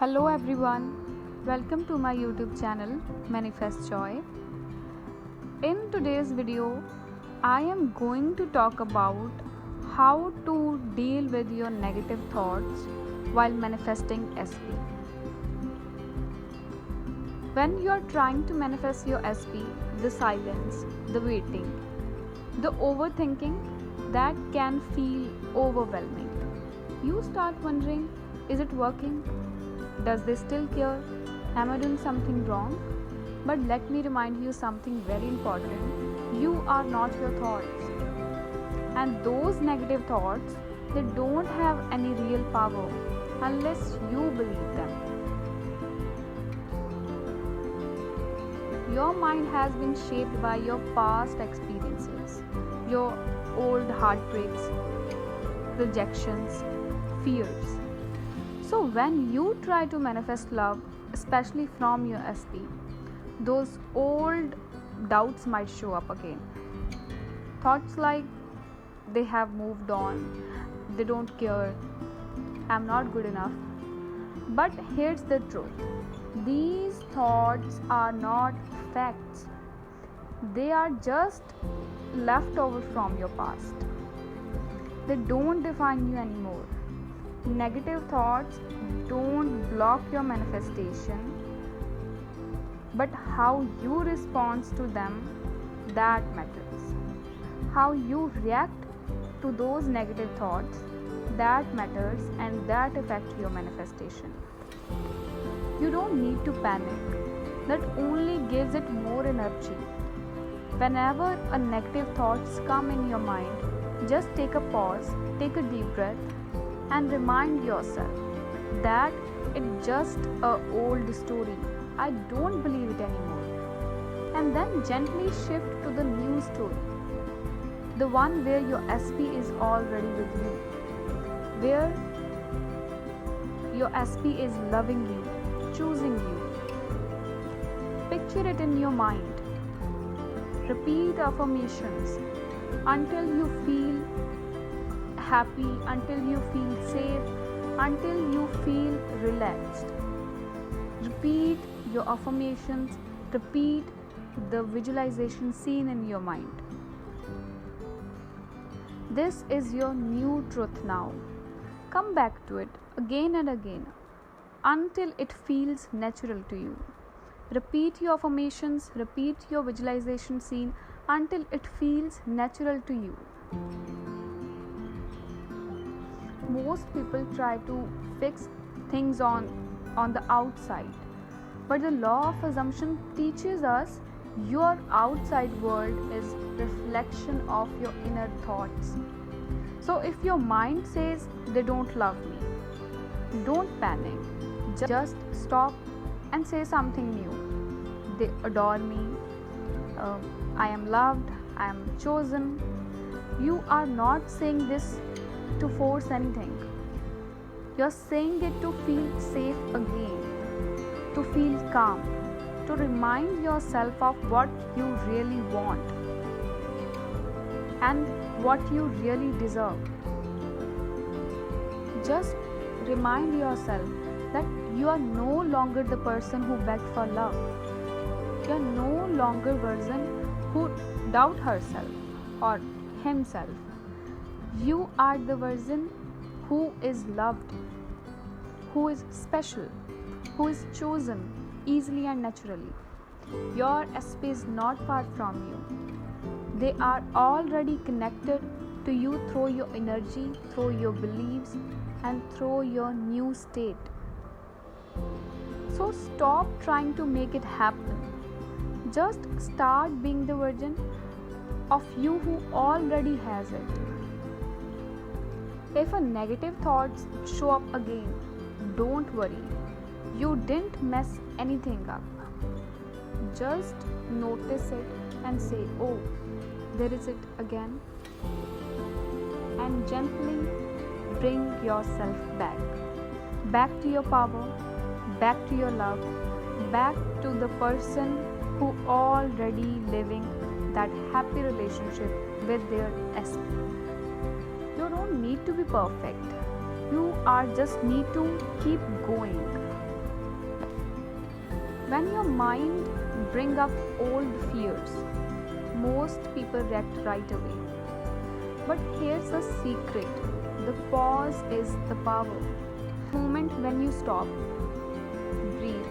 Hello everyone, welcome to my YouTube channel Manifest Joy. In today's video, I am going to talk about how to deal with your negative thoughts while manifesting SP. When you are trying to manifest your SP, the silence, the waiting, the overthinking, that can feel overwhelming. You start wondering, is it working? Does they still care? Am I doing something wrong? But let me remind you something very important. You are not your thoughts. And those negative thoughts, they don't have any real power unless you believe them. Your mind has been shaped by your past experiences, your old heartbreaks, rejections, fears. So when you try to manifest love, especially from your SP, those old doubts might show up again. Thoughts like they have moved on, they don't care, I'm not good enough. But here's the truth. These thoughts are not facts. They are just leftover from your past. They don't define you anymore. Negative thoughts don't block your manifestation, but how you respond to them, that matters. How you react to those negative thoughts, that matters, and that affects your manifestation. You don't need to panic. That only gives it more energy. Whenever a negative thoughts come in your mind, just take a pause, take a deep breath, and remind yourself that it's just an old story. I don't believe it anymore. And then gently shift to the new story. The one where your SP is already with you. Where your SP is loving you, choosing you. Picture it in your mind. Repeat affirmations until you feel happy, until you feel safe, until you feel relaxed. Repeat your affirmations, repeat the visualization scene in your mind. This is your new truth now. Come back to it again and again until it feels natural to you. Repeat your affirmations, repeat your visualization scene until it feels natural to you. Most people try to fix things on the outside, but the law of assumption teaches us your outside world is reflection of your inner thoughts. So if your mind says they don't love me, don't panic. Just stop and say something new. They adore me. I am loved. I am chosen. You are not saying this to force anything. You're saying it to feel safe again, to feel calm, to remind yourself of what you really want and what you really deserve. Just remind yourself that you are no longer the person who begged for love. You are no longer person who doubt herself or himself. You are the version who is loved, who is special, who is chosen easily and naturally. Your SP is not far from you. They are already connected to you through your energy, through your beliefs, and through your new state. So stop trying to make it happen. Just start being the version of you who already has it. If a negative thoughts show up again, don't worry. You didn't mess anything up. Just notice it and say, oh, there is it again. And gently bring yourself back. Back to your power, back to your love, back to the person who already living that happy relationship with their SP. You don't need to be perfect. You are just need to keep going. When your mind bring up old fears, most people react right away. But here's a secret. The pause is the power. The moment when you stop, breathe,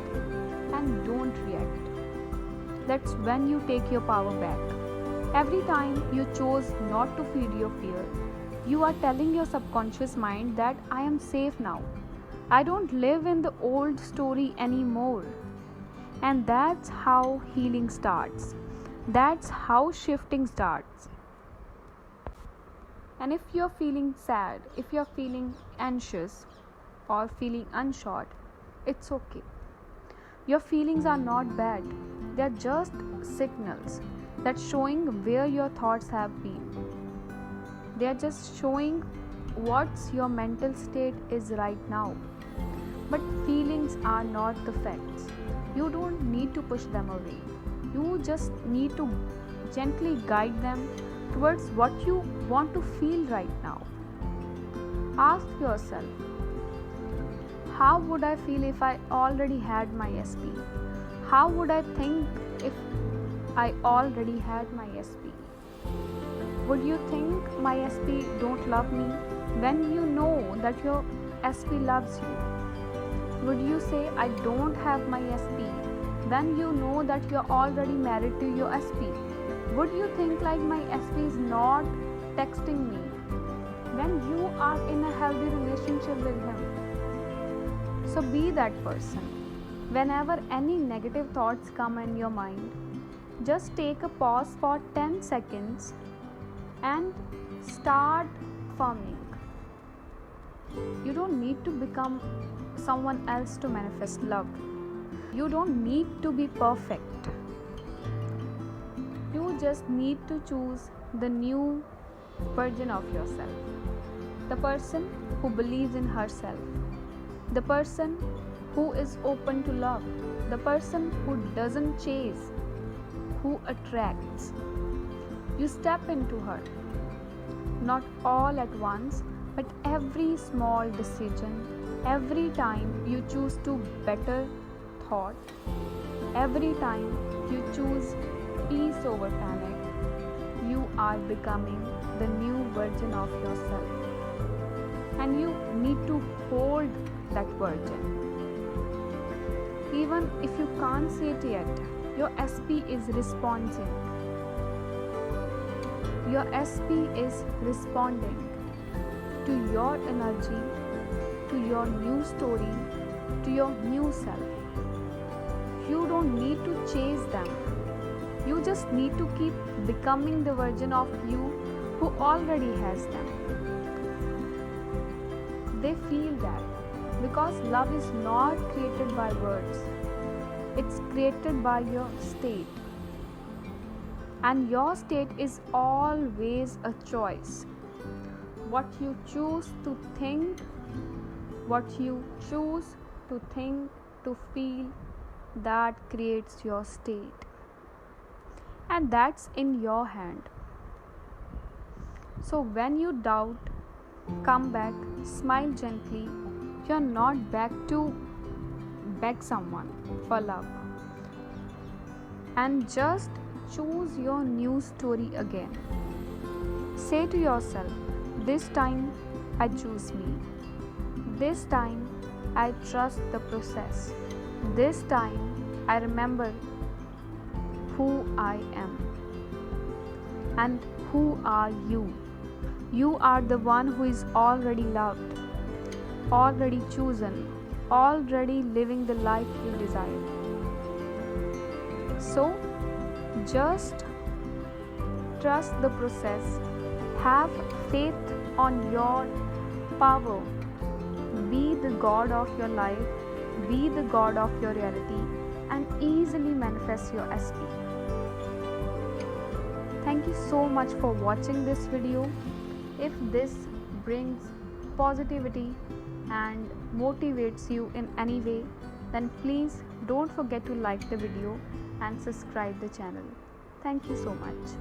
and don't react. That's when you take your power back. Every time you chose not to feed your fear, you are telling your subconscious mind that I am safe now. I don't live in the old story anymore. And that's how healing starts. That's how shifting starts. And if you're feeling sad, if you're feeling anxious or feeling unsure, it's okay. Your feelings are not bad. They're just signals that showing where your thoughts have been. They are just showing what's your mental state is right now. But feelings are not the facts. You don't need to push them away. You just need to gently guide them towards what you want to feel right now. Ask yourself, how would I feel if I already had my SP? How would I think if I already had my SP? Would you think my SP don't love me when you know that your SP loves you? Would you say I don't have my SP when you know that you're already married to your SP? Would you think like my SP is not texting me when you are in a healthy relationship with him? So be that person. Whenever any negative thoughts come in your mind, just take a pause for 10 seconds and start forming. You don't need to become someone else to manifest love. You don't need to be perfect. You just need to choose the new version of yourself. The person who believes in herself. The person who is open to love. The person who doesn't chase, who attracts. You step into her. Not all at once, but every small decision, every time you choose to better thought, every time you choose peace over panic, you are becoming the new version of yourself. And you need to hold that version. Even if you can't see it yet, your SP is responding. Your SP is responding to your energy, to your new story, to your new self. You don't need to chase them. You just need to keep becoming the version of you who already has them. They feel that because love is not created by words. It's created by your state. And your state is always a choice. What you choose to think, what you choose to think, to feel, that creates your state. And that's in your hand. So when you doubt, come back, smile gently. You're not back to beg someone for love. And just choose your new story again. Say to yourself, this time I choose me. This time I trust the process. This time I remember who I am. And who are you? You are the one who is already loved, already chosen, already living the life you desire. So, just trust the process. Have faith on your power. Be the God of your life. Be the God of your reality and easily manifest your SP. Thank you so much for watching this video. If this brings positivity and motivates you in any way, then please don't forget to like the video and subscribe the channel. Thank you so much.